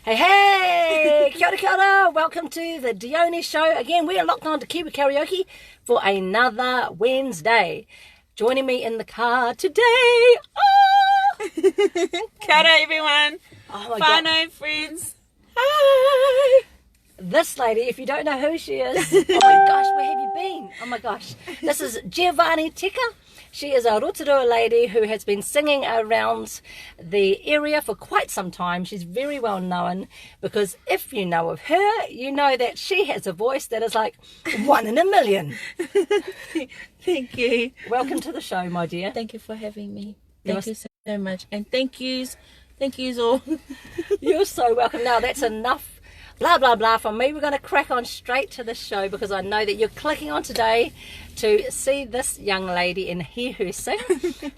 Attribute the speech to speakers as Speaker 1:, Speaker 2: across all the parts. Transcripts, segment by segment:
Speaker 1: Hey, kia ora, welcome to the Dione Show. Again, we are locked on to KIWI Karaoke for another Wednesday. Joining me in the car today,
Speaker 2: Kia ora, everyone.
Speaker 1: Oh my
Speaker 2: Whānau friends.
Speaker 1: Hi! This lady, if you don't know who she is, oh my gosh, where have you been? Oh my gosh. This is Jea VA Nie. She is a Rotorua lady who has been singing around the area for quite some time. She's very well known because if you know of her, you know that she has a voice that is like 1 in a million.
Speaker 2: Thank you.
Speaker 1: Welcome to the show, my dear.
Speaker 2: Thank you for having me. Thank you so much. And thank yous all.
Speaker 1: You're so welcome. Now that's enough blah blah blah from me. We're going to crack on straight to the show because I know that you're clicking on today to see this young lady and hear her sing.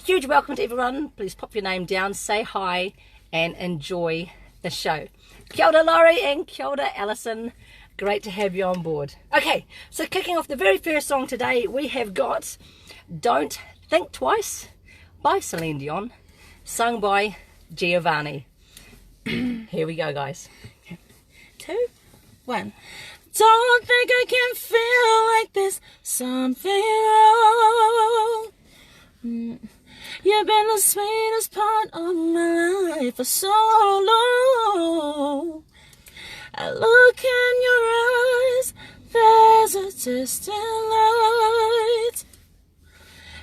Speaker 1: Huge welcome to everyone. Please pop your name down, say hi and enjoy the show. Kia ora Laurie and kia ora Alison. Great to have you on board. Okay, so kicking off the very first song today, we have got Don't Think Twice by Celine Dion, sung by Jea VA Nie. Here we go, guys.
Speaker 2: 2, 1. Don't think I can feel like this. Something wrong. You've been the sweetest part of my life for so long. I look in your eyes, there's a distant light.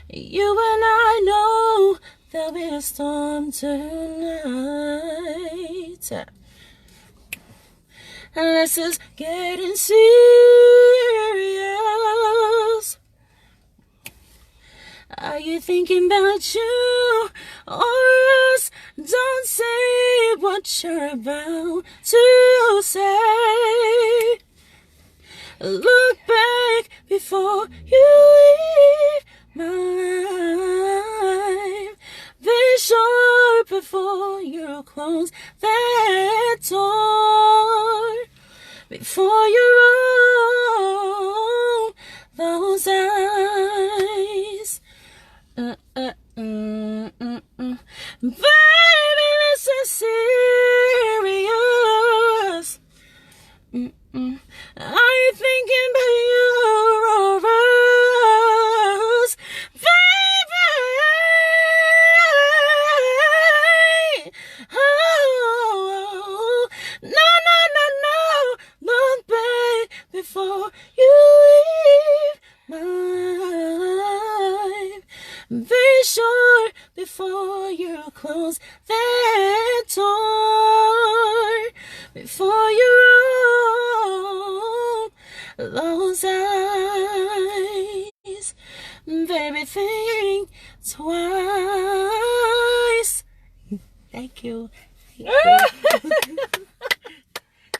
Speaker 2: You and I know there'll be a storm tonight. And this is getting serious. Are you thinking about you or us? Don't say what you're about to say. Look back before you leave my life. Be sure before you close that door. Before you roll those eyes. Baby, this is serious. Are you thinking about you or us? Baby, oh, no, no, no, no. Look back before you leave my life. Be sure before you close that door. Before you roll those eyes. Baby, think twice. Thank you.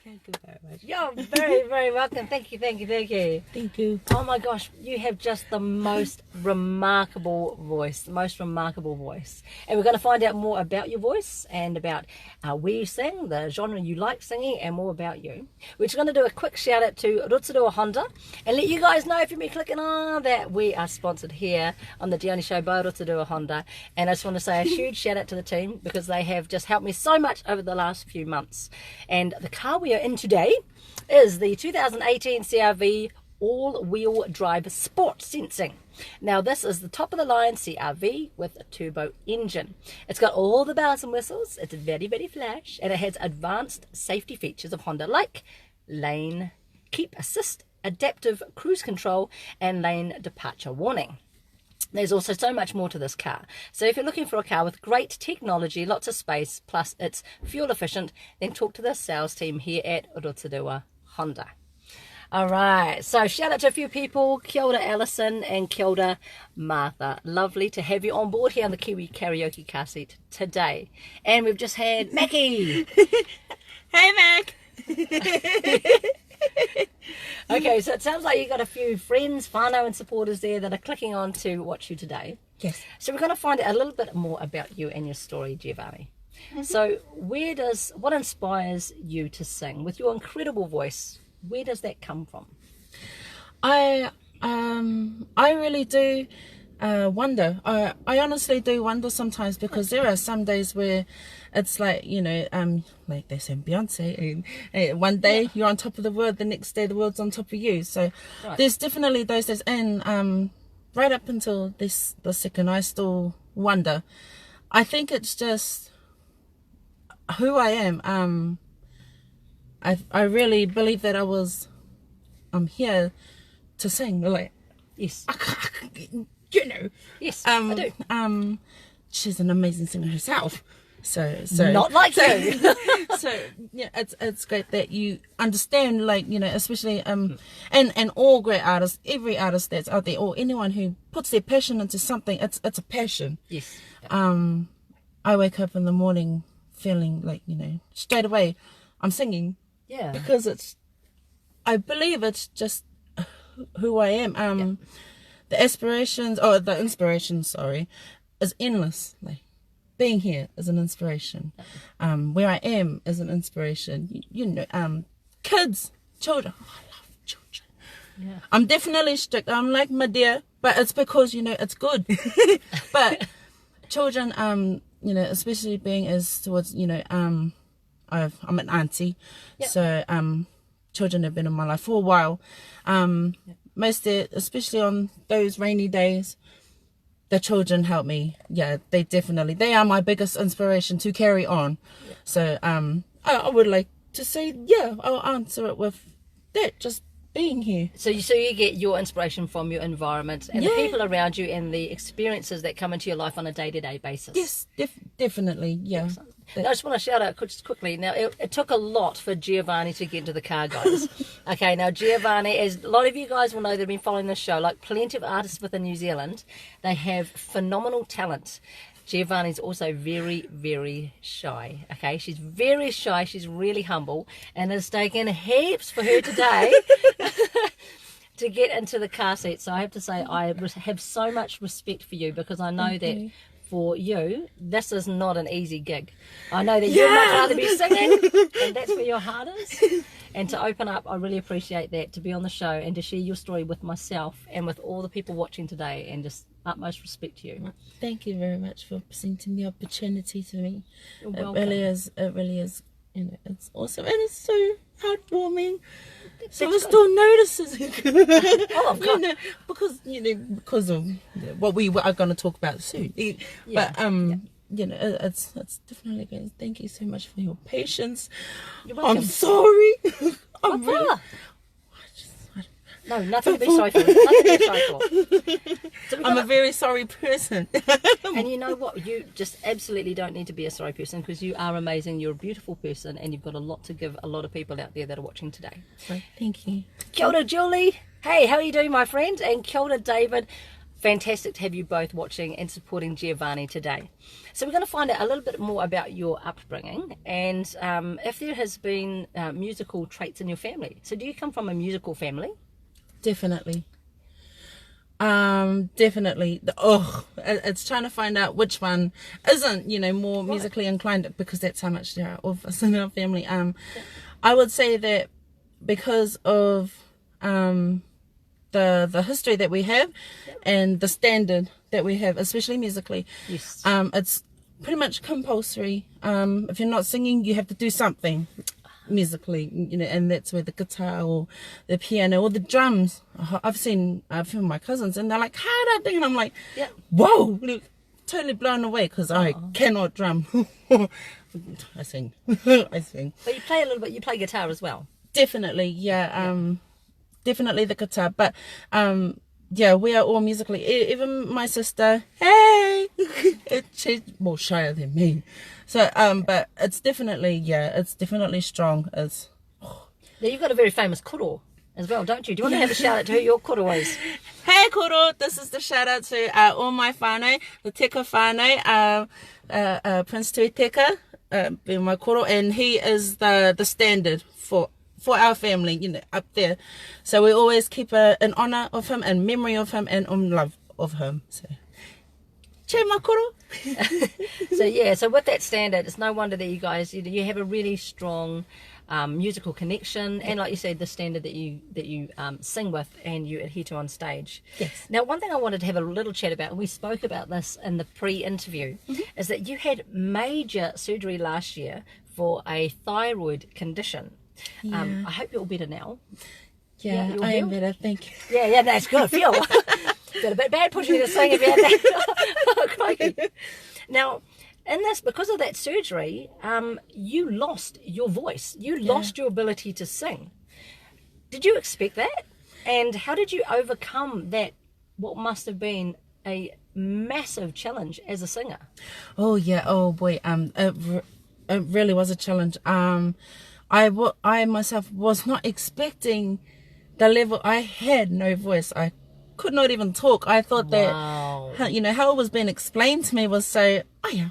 Speaker 1: Thank you very much. You're very, very welcome. Thank you, thank you, thank you.
Speaker 2: Thank you.
Speaker 1: Oh my gosh, you have just the most remarkable voice, the most remarkable voice. And we're going to find out more about your voice and about where you sing, the genre you like singing, and more about you. We're just going to do a quick shout out to Rotorua Honda and let you guys know if you've been clicking on that we are sponsored here on the Dione Show by Rotorua Honda. And I just want to say a huge shout out to the team because they have just helped me so much over the last few months. And the car we are in today is the 2018 CRV all-wheel drive sport sensing. Now this is the top of the line CRV with a turbo engine. It's got all the bells and whistles, it's very, very flash, and it has advanced safety features of Honda like lane keep assist, adaptive cruise control, and lane departure warning. There's also so much more to this car. So if you're looking for a car with great technology, lots of space, plus it's fuel efficient, then talk to the sales team here at Rotorua Honda. All right, so shout out to a few people. Kia ora Alison and kia ora Martha. Lovely to have you on board here on the KIWI Karaoke car seat today. And we've just had Mackie.
Speaker 2: Hey, Mac.
Speaker 1: Okay, so it sounds like you've got a few friends, whānau and supporters there that are clicking on to watch you today.
Speaker 2: Yes.
Speaker 1: So we're going to find out a little bit more about you and your story, Jea VA Nie. So what inspires you to sing? With your incredible voice, where does that come from?
Speaker 2: I really do Wonder. I honestly do wonder sometimes, because there are some days where it's like, you know, like they say in Beyonce, and one day you're on top of the world, the next day the world's on top of you. So there's definitely those days, and right up until the second, I still wonder. I think it's just who I am. I really believe that I'm here to sing. Like,
Speaker 1: Yes.
Speaker 2: You know,
Speaker 1: Yes, I do.
Speaker 2: She's an amazing singer herself. So
Speaker 1: Not like you.
Speaker 2: So yeah, it's great that you understand, like, you know, especially and all great artists, every artist that's out there, or anyone who puts their passion into something, it's a passion.
Speaker 1: Yes.
Speaker 2: I wake up in the morning feeling like, you know, straight away I'm singing.
Speaker 1: Yeah.
Speaker 2: Because I believe it's just who I am. The aspirations, or the inspiration, sorry, is endless. Like, being here is an inspiration. Where I am is an inspiration. You know, kids, children. Oh, I love children.
Speaker 1: Yeah. I'm
Speaker 2: definitely strict. I'm like my dear, but it's because, you know, it's good. But children, you know, especially being as towards, you know, I'm an auntie, so children have been in my life for a while. Especially on those rainy days, the children help me. Yeah, they are my biggest inspiration to carry on. So I would like to say, I'll answer it with that, just being here.
Speaker 1: So you get your inspiration from your environment and the people around you and the experiences that come into your life on a day-to-day basis.
Speaker 2: Yes, definitely, yeah.
Speaker 1: I just want to shout out just quickly. Now, it took a lot for Jea VA Nie to get into the car, guys. Okay, now Jea VA Nie, as a lot of you guys will know that have been following this show, like plenty of artists within New Zealand, they have phenomenal talent. Jea VA Nie is also very, very shy. Okay, she's very shy. She's really humble, and it's taken heaps for her today to get into the car seat. So I have to say, I have so much respect for you, because I know that for you, this is not an easy gig. I know that you'd much rather be singing, and that's where your heart is. And to open up, I really appreciate that, to be on the show and to share your story with myself and with all the people watching today, and just utmost respect to you.
Speaker 2: Thank you very much for presenting the opportunity to me.
Speaker 1: You're welcome.
Speaker 2: It really is, you know, it's awesome, and it's so heartwarming. So
Speaker 1: That's
Speaker 2: it still notices it.
Speaker 1: Oh, of course.
Speaker 2: Because of what we are going to talk about soon. But you know, it's definitely good. Thank you so much for your patience.
Speaker 1: You're welcome.
Speaker 2: I'm sorry.
Speaker 1: No, nothing to be sorry for. Nothing to be sorry for. So
Speaker 2: I'm a very sorry person.
Speaker 1: And you know what? You just absolutely don't need to be a sorry person, because you are amazing. You're a beautiful person, and you've got a lot to give a lot of people out there that are watching today.
Speaker 2: So, thank you.
Speaker 1: Kia ora, Julie. Hey, how are you doing, my friend? And kia ora, David. Fantastic to have you both watching and supporting Jea VA Nie today. So we're going to find out a little bit more about your upbringing, and if there has been musical traits in your family. So do you come from a musical family?
Speaker 2: Definitely. Definitely. It's trying to find out which one isn't, you know, more musically inclined, because that's how much there are of us in our family. I would say that because of the history that we have and the standard that we have, especially musically, it's pretty much compulsory. If you're not singing, you have to do something musically, you know, and that's where the guitar or the piano or the drums. I've seen a few of my cousins, and they're like, how do I do? And I'm like, whoa, look, totally blown away, because I cannot drum. I sing. I sing.
Speaker 1: But you play a little bit. You play guitar as well.
Speaker 2: Definitely, definitely the guitar. But we are all musically. Even my sister, hey, she's more shyer than me. So, but it's definitely, it's definitely strong. It's.
Speaker 1: Now you've got a very famous koro as well, don't you? Do you want to have a shout out to who your koro is?
Speaker 2: Hey koro, this is the shout out to all my whānau, the Teka whānau, Prince Tui Teka, being my koro, and he is the standard for our family, you know, up there. So we always keep an honour of him and memory of him and love of him. So. Che makoro.
Speaker 1: So with that standard, it's no wonder that you guys, you have a really strong musical connection, and like you said, the standard that you sing with and you adhere to on stage.
Speaker 2: Yes.
Speaker 1: Now, one thing I wanted to have a little chat about, and we spoke about this in the pre-interview, is that you had major surgery last year for a thyroid condition.
Speaker 2: Yeah.
Speaker 1: I hope you're all better now.
Speaker 2: Yeah,
Speaker 1: you're
Speaker 2: I am
Speaker 1: healed?
Speaker 2: better, thank you.
Speaker 1: Yeah, that's good. Feel a bit bad pushing you to sing if you had that. Crikey. Now, in this, because of that surgery, you lost your voice. You lost your ability to sing. Did you expect that? And how did you overcome that, what must have been a massive challenge as a singer?
Speaker 2: Oh yeah, oh boy, it really was a challenge. I myself was not expecting the level. I had no voice. I could not even talk. I thought that, how it was being explained to me was so, oh yeah,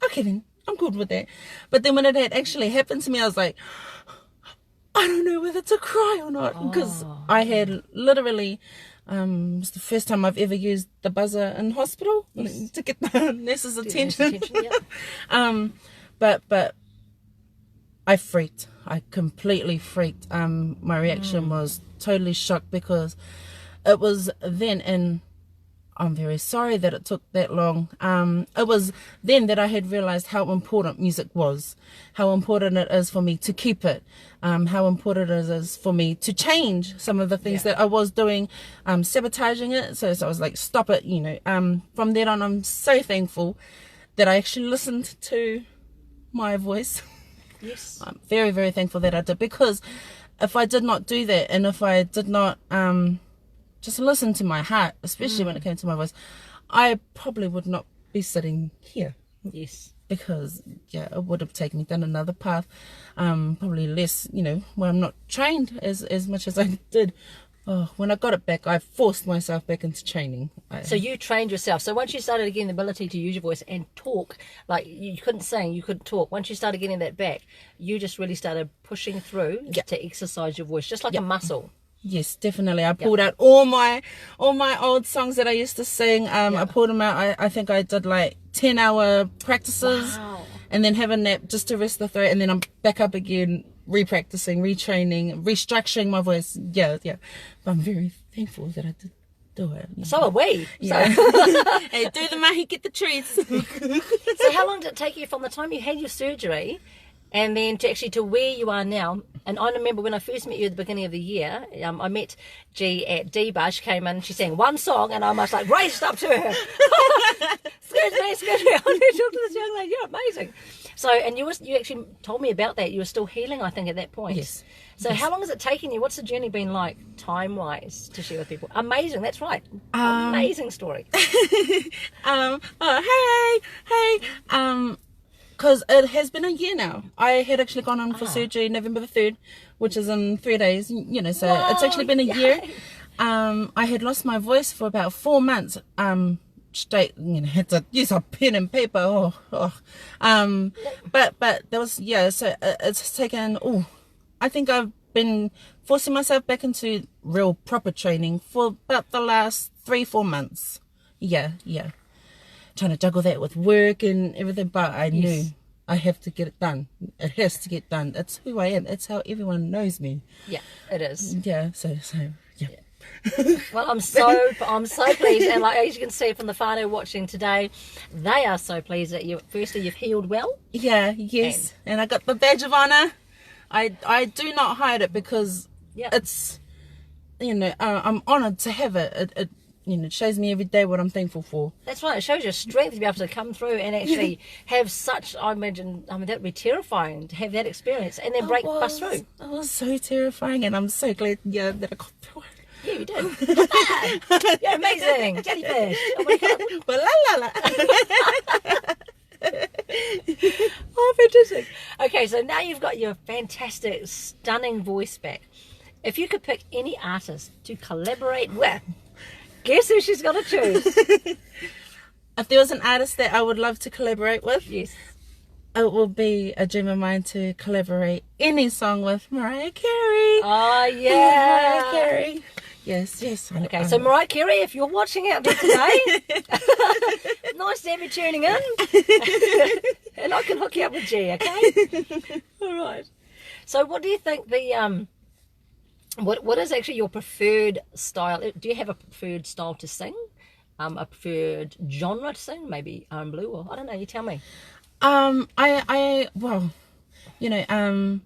Speaker 2: okay then, I'm good with that. But then when it had actually happened to me, I was like, I don't know whether to cry or not, because I had literally, it was the first time I've ever used the buzzer in hospital to get the nurse's attention. But I freaked. I completely freaked. My reaction was totally shocked, because it was then, and I'm very sorry that it took that long. It was then that I had realized how important music was, how important it is for me to keep it, how important it is for me to change some of the things that I was doing, sabotaging it. So I was like, stop it, From then on, I'm so thankful that I actually listened to my voice.
Speaker 1: Yes.
Speaker 2: I'm very, very thankful that I did, because if I did not do that, and if I did not just listen to my heart, especially when it came to my voice, I probably would not be sitting here.
Speaker 1: Yes.
Speaker 2: Because, it would have taken me down another path, probably less, where I'm not trained as much as I did. Oh, when I got it back, I forced myself back into training.
Speaker 1: So you trained yourself. So once you started getting the ability to use your voice and talk, like you couldn't sing, you couldn't talk. Once you started getting that back, you just really started pushing through to exercise your voice, just like a muscle.
Speaker 2: Yes, definitely. I pulled out all my old songs that I used to sing. I pulled them out. I think I did like 10-hour practices, and then have a nap just to rest the throat, and then I'm back up again, repracticing, retraining, restructuring my voice. Yeah. But I'm very thankful that I did do it.
Speaker 1: So are we.
Speaker 2: Yeah. Hey, do the mahi, get the treats.
Speaker 1: So how long did it take you from the time you had your surgery and then to where you are now? And I remember when I first met you at the beginning of the year, I met Jea at Dbar. She came in, she sang one song, and I almost like raced up to her. Excuse me, I need to talk to this young lady. You're amazing. So, and you actually told me about that. You were still healing, I think, at that point.
Speaker 2: Yes.
Speaker 1: So how long has it taken you? What's the journey been like, time-wise, to share with people? Amazing, that's right. Amazing story.
Speaker 2: Hey. Because it has been a year now. I had actually gone on for surgery November the 3rd, which is in 3 days, so it's actually been a year. I had lost my voice for about 4 months, straight, had to use a pen and paper. But there was, so it's taken, I think I've been forcing myself back into real proper training for about the last 3-4 months. Yeah. Trying to juggle that with work and everything, but I knew I have to get it done. It has to get done. It's who I am. It's how everyone knows me.
Speaker 1: Yeah, it is.
Speaker 2: Yeah, so yeah.
Speaker 1: Well, I'm so pleased, and like as you can see from the whānau watching today, they are so pleased that you've healed well.
Speaker 2: Yeah, yes, and I got the badge of honour. I do not hide it, because it's, I'm honoured to have it. It shows me every day what I'm thankful for.
Speaker 1: That's right. It shows your strength to be able to come through and actually have such, I mean, that'd be terrifying to have that experience and then bust through.
Speaker 2: It was so terrifying, and I'm so glad, that I got through it.
Speaker 1: Yeah, you did. You're amazing. Jellyfish. Oh, fantastic. Okay, so now you've got your fantastic, stunning voice back. If you could pick any artist to collaborate with, guess who she's going to choose?
Speaker 2: If there was an artist that I would love to collaborate with,
Speaker 1: yes,
Speaker 2: it will be a dream of mine to collaborate any song with Mariah Carey.
Speaker 1: Oh, yeah.
Speaker 2: Mariah Carey. Yes, yes.
Speaker 1: Okay, so Mariah Carey, if you're watching out there today, nice to have you tuning in. And I can hook you up with G, okay? All right. So what do you think the what is actually your preferred style? Do you have a preferred style to sing? A preferred genre to sing? Maybe blue, or I don't know, you tell me.
Speaker 2: Well, you know,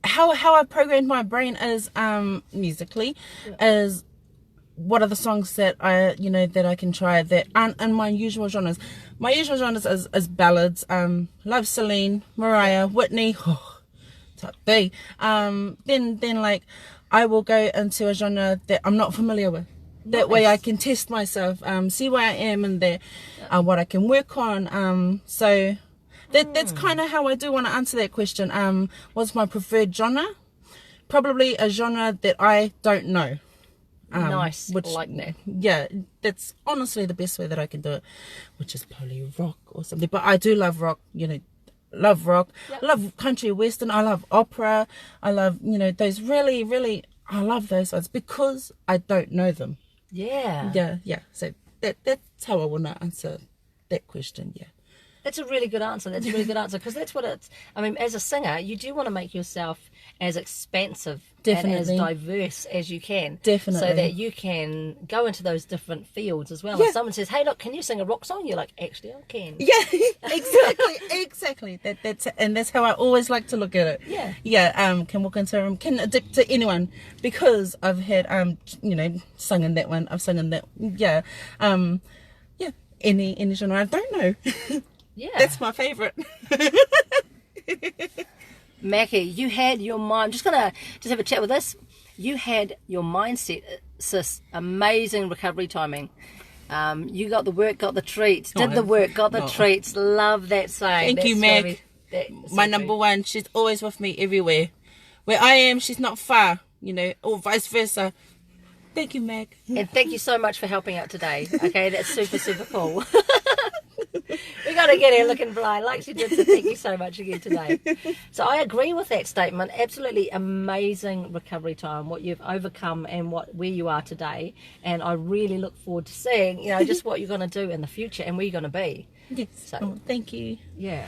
Speaker 2: how I programmed my brain is musically is what are the songs that I can try that aren't in my usual genres. My usual genres is ballads, love Celine, Mariah, Whitney, top B. Then like I will go into a genre that I'm not familiar with. That way I can test myself, see where I am and there, what I can work on. So that's kind of how I do want to answer that question. What's my preferred genre? Probably a genre that I don't know.
Speaker 1: Nice, which, like that.
Speaker 2: Yeah, that's honestly the best way that I can do it, which is probably rock or something. But I do love rock, love rock. Yep. I love country western. I love opera. I love, those really, really, I love those ones because I don't know them.
Speaker 1: Yeah.
Speaker 2: Yeah. So that's how I want to answer that question. Yeah.
Speaker 1: That's a really good answer. Because that's what it's. I mean, as a singer, you do want to make yourself as expansive and as diverse as you can.
Speaker 2: Definitely.
Speaker 1: So that you can go into those different fields as well. Yeah. If someone says, "Hey, look, can you sing a rock song?" You're like, "Actually, I can."
Speaker 2: Yeah, exactly. That's how I always like to look at it.
Speaker 1: Yeah.
Speaker 2: Yeah. Can walk into a room, can adapt to anyone because I've had sung in that one. I've sung in that. Yeah. Yeah. Any genre I don't know.
Speaker 1: Yeah.
Speaker 2: That's my favourite.
Speaker 1: Mackie, you had your mind. I'm just going to have a chat with this. You had your mindset, sis. Amazing recovery timing. You got the work, got the treats. Did the work, got the treats. Love that saying.
Speaker 2: Thank you, Meg. My number one. She's always with me everywhere. Where I am, she's not far, or vice versa. Thank you, Meg.
Speaker 1: And thank you so much for helping out today. Okay, that's super, super cool. We got to get her looking blind like she did, so thank you so much again today. So I agree with that statement. Absolutely amazing recovery time, what you've overcome and where you are today. And I really look forward to seeing, just what you're going to do in the future and where you're going to be.
Speaker 2: Yes. So, thank you.
Speaker 1: Yeah.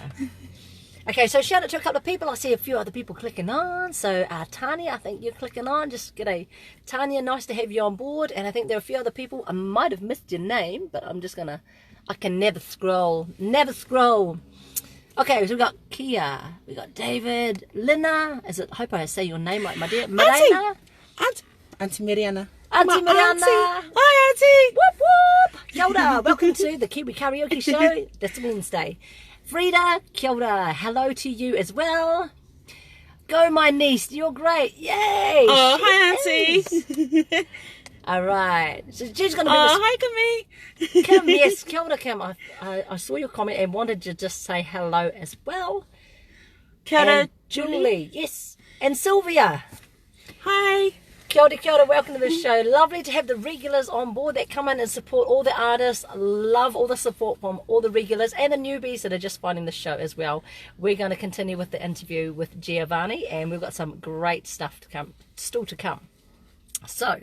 Speaker 1: Okay, so shout out to a couple of people. I see a few other people clicking on. So Tanya, I think you're clicking on. Just g'day. Tanya, nice to have you on board. And I think there are a few other people. I might have missed your name, but I'm just going to... I can never scroll. Okay, so we've got Kia. We've got David. Lina. I hope I say your name right, my dear. Mariana.
Speaker 2: Auntie Mariana.
Speaker 1: Auntie Mariana.
Speaker 2: Hi, Auntie.
Speaker 1: Whoop, whoop. Kia ora. Welcome to the Kiwi Karaoke Show this Wednesday. Frida, kia ora. Hello to you as well. Go, my niece. You're great. Yay.
Speaker 2: Oh, hi, Auntie.
Speaker 1: All right. So she's going to be
Speaker 2: hi, Camille.
Speaker 1: Kim, yes. Kia ora, Kim. I saw your comment and wanted to just say hello as well.
Speaker 2: Kia ora,
Speaker 1: and Julie. Yes. And Sylvia.
Speaker 2: Hi.
Speaker 1: Kia ora, welcome to the show. Lovely to have the regulars on board that come in and support all the artists. Love all the support from all the regulars and the newbies that are just finding the show as well. We're going to continue with the interview with Jea VA Nie, and we've got some great stuff still to come. So,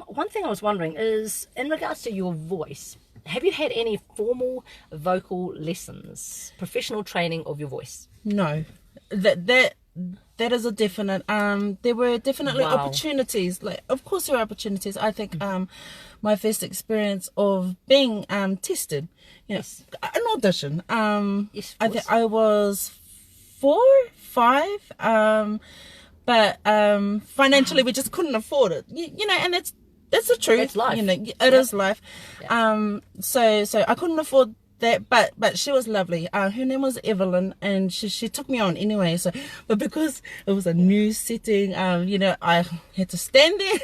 Speaker 1: one thing I was wondering is, in regards to your voice, have you had any formal vocal lessons, professional training of your voice?
Speaker 2: No. That is a definite. There were definitely opportunities. Like, of course, there were opportunities. I think my first experience of being tested,
Speaker 1: yes,
Speaker 2: an audition.
Speaker 1: Yes,
Speaker 2: I think I was 4, 5. But financially, we just couldn't afford it. And that's the truth.
Speaker 1: It's life.
Speaker 2: It is life. Yeah. So I couldn't afford that, but she was lovely. Her name was Evelyn, and she took me on anyway. So, but because it was a new setting, I had to stand there.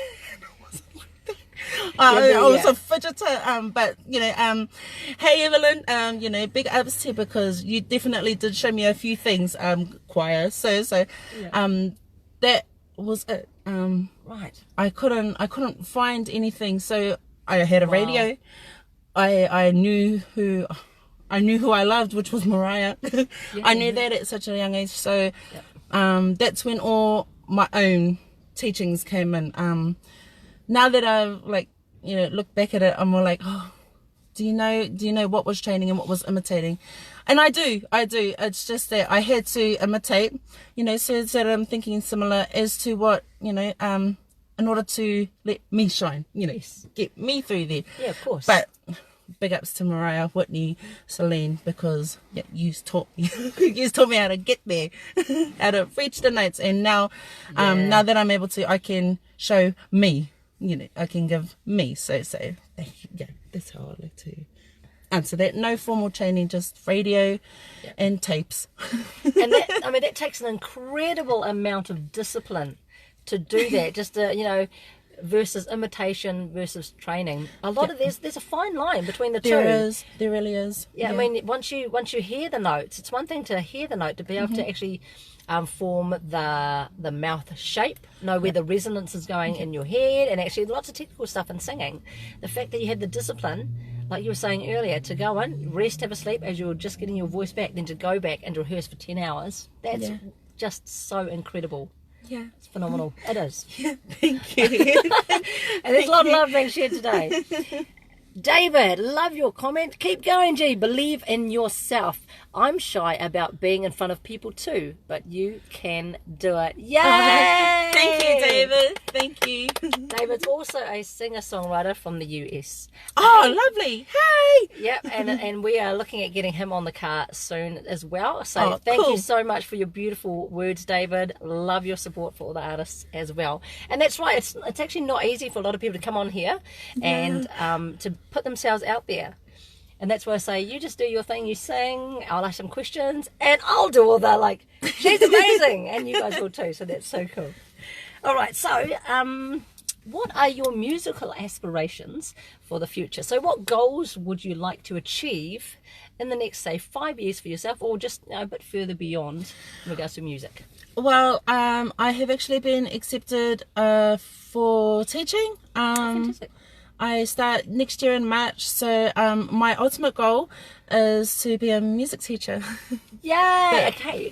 Speaker 2: I was a fidgeter, but hey Evelyn, big ups to you because you definitely did show me a few things, choir. So that was it.
Speaker 1: Right.
Speaker 2: I couldn't find anything, so I had a radio. I knew who I loved, which was Mariah. I knew that at such a young age. So that's when all my own teachings came in. now that I've like, you know, looked back at it, I'm more like, oh, do you know what was training and what was imitating? And I do. It's just that I had to imitate, you know, so that I'm thinking similar as to what, you know, in order to let me shine, you know, get me through there.
Speaker 1: Yeah, of course.
Speaker 2: But big ups to Mariah, Whitney, Celine, because you taught me, you taught me how to get there, how to reach the notes. And now, now that I'm able to, I can show me, you know, I can give me. So yeah, that's how I like to answer that. No formal training, just radio and tapes.
Speaker 1: And that, I mean, that takes an incredible amount of discipline to do that. Just to, you know, versus imitation versus training. A lot of there's a fine line between the two.
Speaker 2: There really is.
Speaker 1: Yeah, I mean, once you hear the notes, it's one thing to hear the note, to be able to actually form the mouth shape, know where the resonance is going in your head, and actually lots of technical stuff in singing. The fact that you had the discipline, like you were saying earlier, to go in, rest, have a sleep as you're just getting your voice back, then to go back and rehearse for 10 hours, that's just so incredible.
Speaker 2: Yeah.
Speaker 1: It's phenomenal. It is.
Speaker 2: Yeah, thank you.
Speaker 1: And there's a lot of love being shared today. David, love your comment. Keep going, G. Believe in yourself. I'm shy about being in front of people too, but you can do it. Yay!
Speaker 2: Thank you, David. Thank you.
Speaker 1: David's also a singer-songwriter from the US.
Speaker 2: Oh, lovely. Hey!
Speaker 1: Yep, and we are looking at getting him on the car soon as well. So thank you so much for your beautiful words, David. Love your support for all the artists as well. And that's right, it's actually not easy for a lot of people to come on here and to put themselves out there. And that's why I say, you just do your thing, you sing, I'll ask some questions, and I'll do all the, like, she's amazing, and you guys will too, so that's so cool. All right, so what are your musical aspirations for the future? So what goals would you like to achieve in the next, say, 5 years for yourself, or just a bit further beyond in regards to music?
Speaker 2: Well, I have actually been accepted for teaching.
Speaker 1: Fantastic.
Speaker 2: I start next year in March, so my ultimate goal is to be a music teacher.
Speaker 1: Yay! Okay.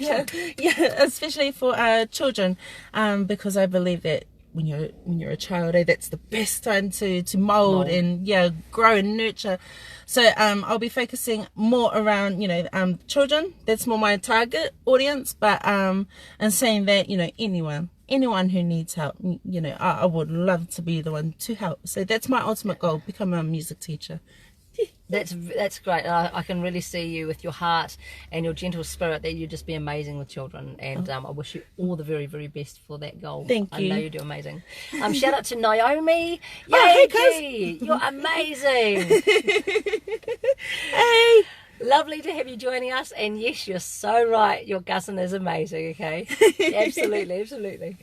Speaker 2: Yeah, especially for children, because I believe that when you're a child, that's the best time to mold and grow and nurture. So I'll be focusing more around children. That's more my target audience. But and saying that anyone who needs help, I would love to be the one to help. So that's my ultimate goal: become a music teacher.
Speaker 1: That's great. I can really see you with your heart and your gentle spirit, that you just be amazing with children, and I wish you all the very, very best for that goal.
Speaker 2: Thank you.
Speaker 1: I know you do amazing. Shout out to Naomi.
Speaker 2: Yay,
Speaker 1: G, you're amazing.
Speaker 2: Hey,
Speaker 1: lovely to have you joining us, and yes, you're so right, your cousin is amazing. Okay. Absolutely.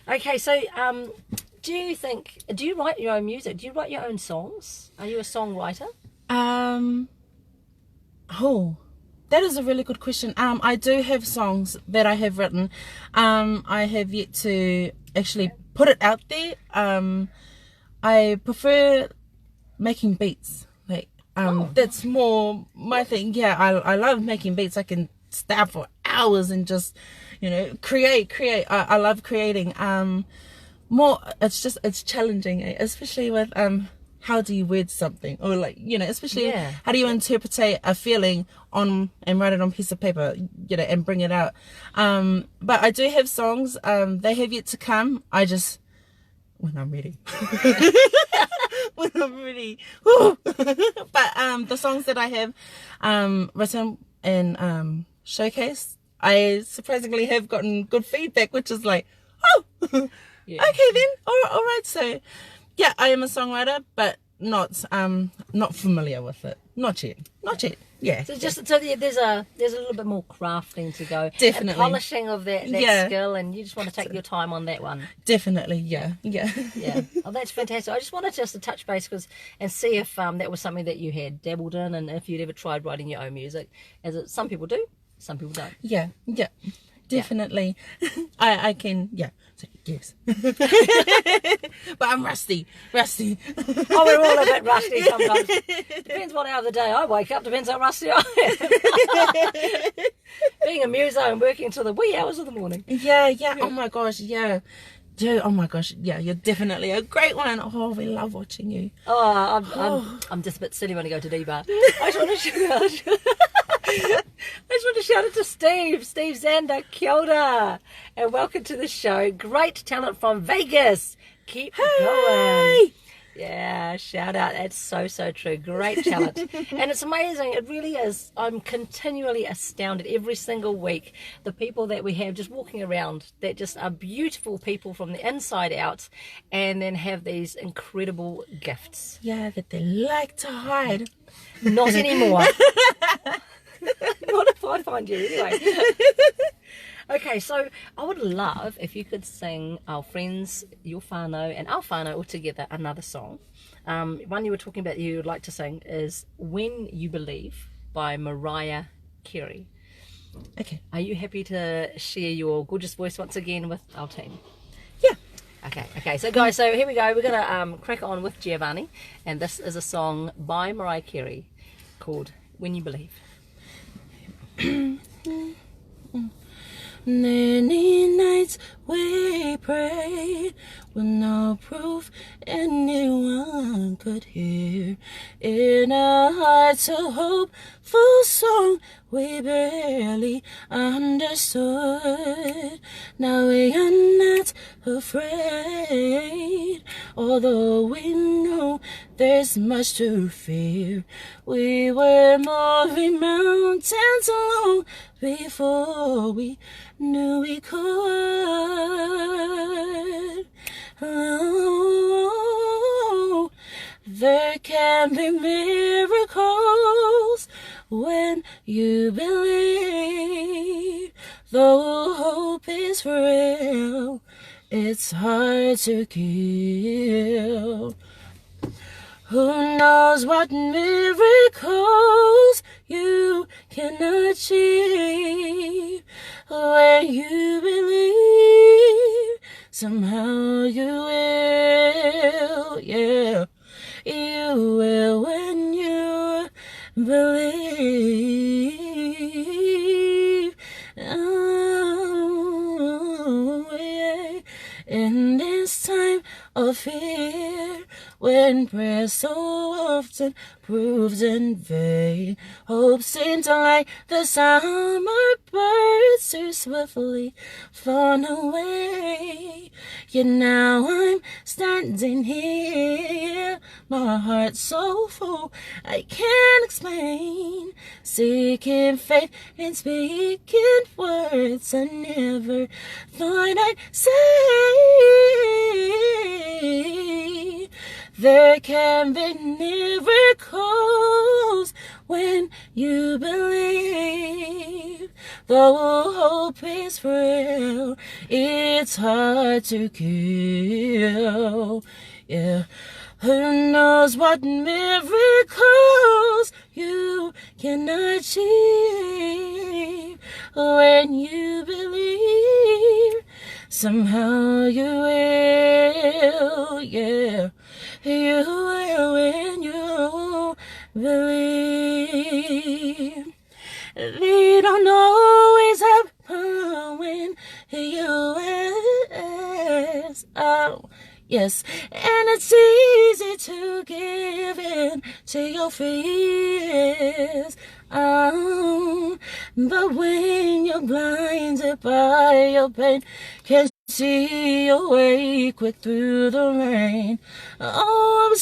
Speaker 1: Okay, so do you write your own music? Do you write your own songs? Are you a songwriter?
Speaker 2: That is a really good question. I do have songs that I have written. I have yet to actually put it out there. I prefer making beats. That's more my thing. Yeah, I love making beats. I can stay up for hours and just, create. I love creating. It's challenging, especially with how do you word something, or especially how do you interpret a feeling and write it on a piece of paper, and bring it out. But I do have songs. They have yet to come. When I'm ready. When I'm ready. But the songs that I have written and showcased, I surprisingly have gotten good feedback, which is like, okay then, all right. So yeah, I am a songwriter, but not familiar with it. Not yet. Yeah.
Speaker 1: So there's a little bit more crafting to go.
Speaker 2: Definitely.
Speaker 1: And polishing of that skill, and you just want to take your time on that one.
Speaker 2: Definitely, yeah.
Speaker 1: Yeah. Oh, that's fantastic. I just wanted just to touch base and see if that was something that you had dabbled in, and if you'd ever tried writing your own music. Some people do, some people don't.
Speaker 2: Yeah. Definitely. I can, so, yes. But I'm rusty.
Speaker 1: Oh, we're all a bit rusty sometimes. Depends what hour of the day I wake up, depends how rusty I am. Being a muso and working till the wee hours of the morning.
Speaker 2: Yeah. Oh my gosh, yeah. Dude, oh my gosh, yeah, you're definitely a great one. Oh, we love watching you.
Speaker 1: Oh, I'm just a bit silly when I go to Dbar. I just want to shout out to Steve Zander, kia ora, and welcome to the show. Great talent from Vegas. Keep going. Yeah, shout out. That's so true. Great talent. And it's amazing. It really is. I'm continually astounded every single week. The people that we have just walking around that just are beautiful people from the inside out and then have these incredible gifts.
Speaker 2: Yeah, that they like to hide.
Speaker 1: Not anymore. Not if I find you anyway. Okay, so I would love if you could sing our friends, your whānau and our whānau all together another song. One you were talking about you would like to sing is When You Believe by Mariah Carey.
Speaker 2: Okay.
Speaker 1: Are you happy to share your gorgeous voice once again with our team?
Speaker 2: Yeah.
Speaker 1: Okay, so guys, so here we go. We're going to crack on with Jea VA Nie, and this is a song by Mariah Carey called When You Believe.
Speaker 2: Many nights we prayed with no proof anyone could hear. In a heart so hopeful song we barely understood. Now we are not afraid, although we know there's much to fear. We were moving mountains long before we knew we could. Oh, there can be miracles when you believe. Though hope is real, it's hard to kill. Who knows what miracles you can achieve when you believe. Somehow you will, yeah, you will when you believe. Oh, yeah. In this time of fear, when prayer so often proves in vain, hope seems like the summer birds too swiftly flown away. Yet now I'm standing here, my heart so full I can't explain, seeking faith and speaking words I never thought I'd say. There can be miracles when you believe. Though hope is real, it's hard to kill. Yeah. Who knows what miracles you can achieve when you believe. Somehow you will, yeah. You will when you believe. They don't always happen when you ask. Oh, yes, and it's easy to give in to your fears. Oh, but when you're blinded by your pain, can't see your way quick through the rain. Oh,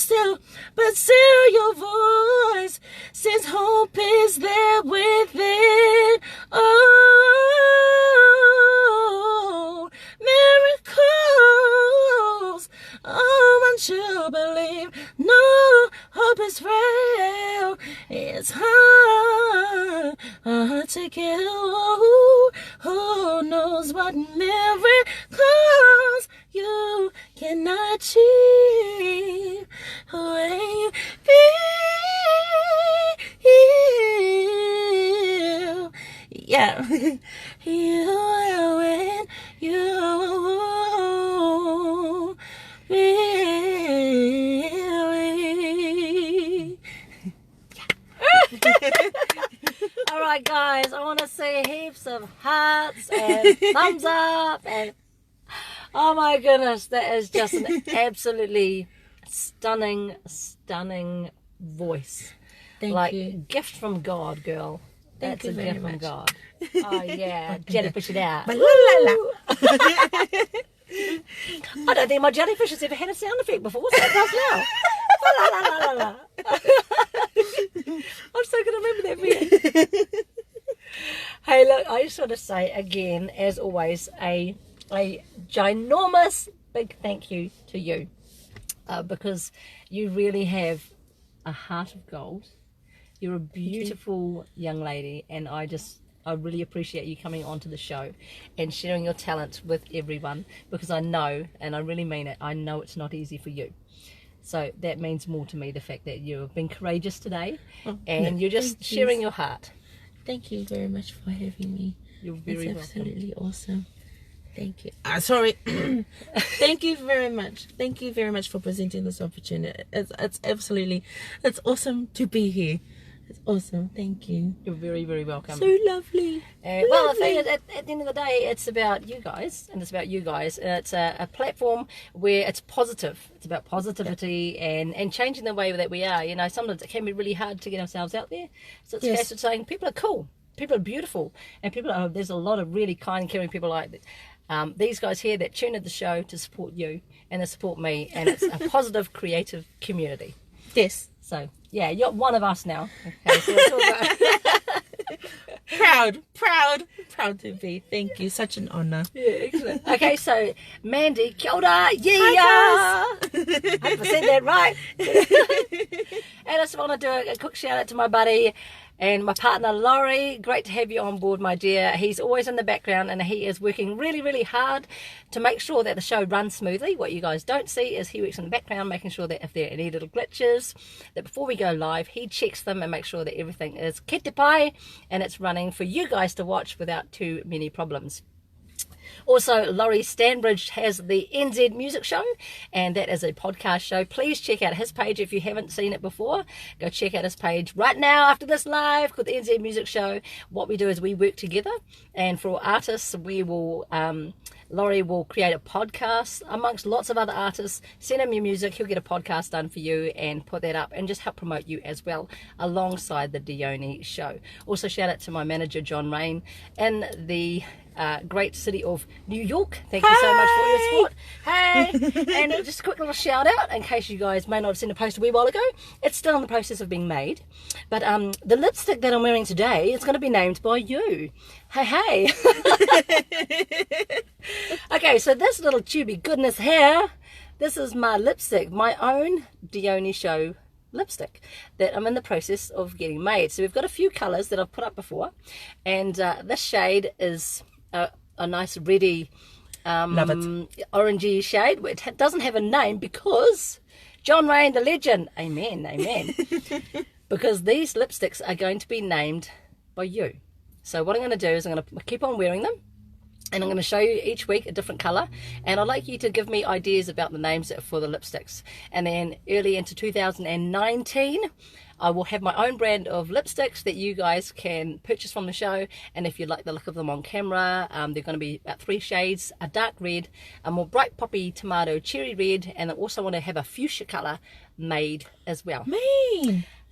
Speaker 2: but still your voice says hope is there within. Oh, miracles. Oh, once you believe, no, hope is real. It's hard to kill. Who knows what miracles you can achieve when you feel. Yeah, you will when you believe.
Speaker 1: All right, guys, I want to see heaps of hearts and thumbs up and Oh my goodness, that is just an absolutely stunning voice.
Speaker 2: Thank you.
Speaker 1: Gift from God, girl.
Speaker 2: Thank
Speaker 1: That's
Speaker 2: you
Speaker 1: a
Speaker 2: very
Speaker 1: gift from
Speaker 2: much.
Speaker 1: God. Oh yeah, jellyfish it out.
Speaker 2: La, la, la.
Speaker 1: I don't think my jellyfish has ever had a sound effect before, so it does now. La, la, la, la, la. I'm so going to remember that for you. Hey, look, I just want to say again, as always, a ginormous big thank you to you, because you really have a heart of gold. You're a beautiful young lady, and I really appreciate you coming onto the show and sharing your talent with everyone, because I know, and I really mean it, I know it's not easy for you. So that means more to me, the fact that you've been courageous today, and you're just sharing your heart.
Speaker 2: Thank you very much for having me.
Speaker 1: You're very welcome.
Speaker 2: Absolutely awesome. Thank you. Sorry. Thank you very much. Thank you very much for presenting this opportunity. It's absolutely, it's awesome to be here. It's awesome. Thank you.
Speaker 1: You're very, very welcome.
Speaker 2: So lovely.
Speaker 1: Well, the thing is, at the end of the day, it's about you guys, and it's about you guys. And it's a platform where it's positive. It's about positivity and changing the way that we are. You know, sometimes it can be really hard to get ourselves out there. So it's a case of saying people are cool, people are beautiful, and there's a lot of really kind and caring people like these guys here that tune into the show to support you and to support me. And it's a positive, creative community.
Speaker 2: Yes.
Speaker 1: So, yeah, you're one of us now. Okay, so it's all about...
Speaker 2: Proud to be. Thank you. Such an honour.
Speaker 1: Yeah, excellent. Okay, so Mandy, kia ora, yeah. 100% that right. And I just want to do a quick shout out to my buddy and my partner Laurie. Great to have you on board, my dear. He's always in the background, and he is working really, really hard to make sure that the show runs smoothly. What you guys don't see is he works in the background, making sure that if there are any little glitches, that before we go live, he checks them and makes sure that everything is kete pai and it's running for you guys to watch without too many problems. Also, Laurie Stanbridge has the NZ Music Show, and that is a podcast show. Please check out his page if you haven't seen it before. Go check out his page right now after this live called the NZ Music Show. What we do is we work together, and for artists, we will... Laurie will create a podcast amongst lots of other artists. Send him your music, he'll get a podcast done for you and put that up and just help promote you as well alongside the Dione show. Also shout out to my manager John Rain in the great city of New York. Thank you so much for your support. Hey! And just a quick little shout out in case you guys may not have seen a post a wee while ago. It's still in the process of being made, but the lipstick that I'm wearing today is going to be named by you. Hey. Okay, so this little tubey goodness here, this is my lipstick, my own Dione show lipstick that I'm in the process of getting made. So we've got a few colours that I've put up before, and this shade is a nice reddy orangey shade. It doesn't have a name because John Rain the legend, amen because these lipsticks are going to be named by you. So what I'm going to do is I'm going to keep on wearing them, and I'm going to show you each week a different colour, and I'd like you to give me ideas about the names for the lipsticks. And then early into 2019 I will have my own brand of lipsticks that you guys can purchase from the show, and if you like the look of them on camera, they're going to be about 3 shades: a dark red, a more bright poppy tomato cherry red, and I also want to have a fuchsia colour made as well.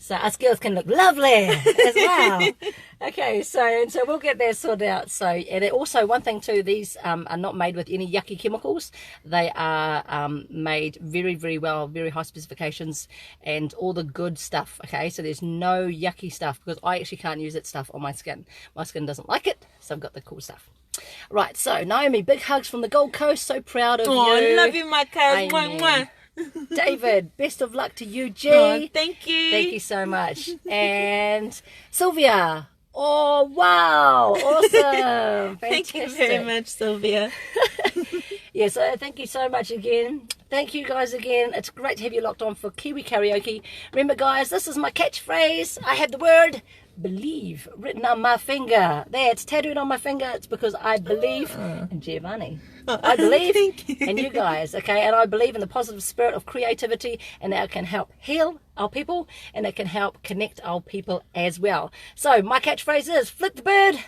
Speaker 1: So us girls can look lovely as well. Okay, so we'll get that sorted out. So, and also one thing too, these are not made with any yucky chemicals. They are made very, very well, very high specifications and all the good stuff. Okay, so there's no yucky stuff because I actually can't use that stuff on my skin. My skin doesn't like it, so I've got the cool stuff. Right, so Naomi, big hugs from the Gold Coast. So proud of you.
Speaker 2: I love you, my cuz. Mwah.
Speaker 1: David, best of luck to you, G.
Speaker 2: Oh, thank you.
Speaker 1: Thank you so much. And Sylvia. Oh, wow. Awesome. Fantastic.
Speaker 2: Thank you very much, Sylvia.
Speaker 1: Yes, thank you so much again. Thank you guys again. It's great to have you locked on for Kiwi Karaoke. Remember, guys, this is my catchphrase. I have the word believe written on my finger. There, it's tattooed on my finger. It's because I believe in Jea VA Nie. I believe in you guys, okay? And I believe in the positive spirit of creativity, and that it can help heal our people, and it can help connect our people as well. So my catchphrase is flip the bird,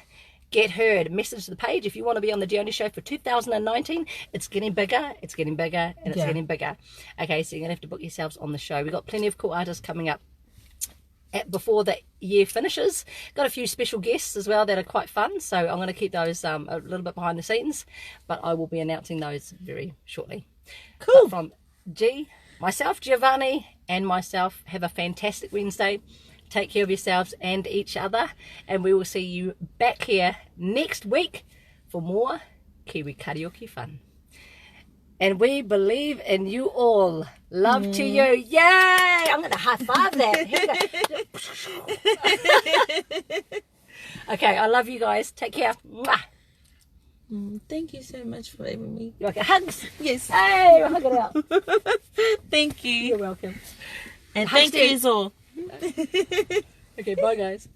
Speaker 1: get heard. Message the page if you want to be on the Jea Show for 2019. It's getting bigger, it's getting bigger, and it's getting bigger. Okay, so you're going to have to book yourselves on the show. We've got plenty of cool artists coming up before the year finishes. Got a few special guests as well that are quite fun, so I'm going to keep those a little bit behind the scenes, but I will be announcing those very shortly.
Speaker 2: Cool.
Speaker 1: But from G, myself, Jea VA Nie, and myself, have a fantastic Wednesday. Take care of yourselves and each other, and we will see you back here next week for more Kiwi karaoke fun. And we believe in you all. Love to you. Yay! I'm going to high five that. Okay, I love you guys. Take care. Mwah.
Speaker 2: Thank you so much for having me.
Speaker 1: You like a hugs?
Speaker 2: Yes.
Speaker 1: Hey, hug it out.
Speaker 2: Thank you.
Speaker 1: You're welcome.
Speaker 2: And
Speaker 1: Hugs
Speaker 2: thank you all.
Speaker 1: Okay, bye guys.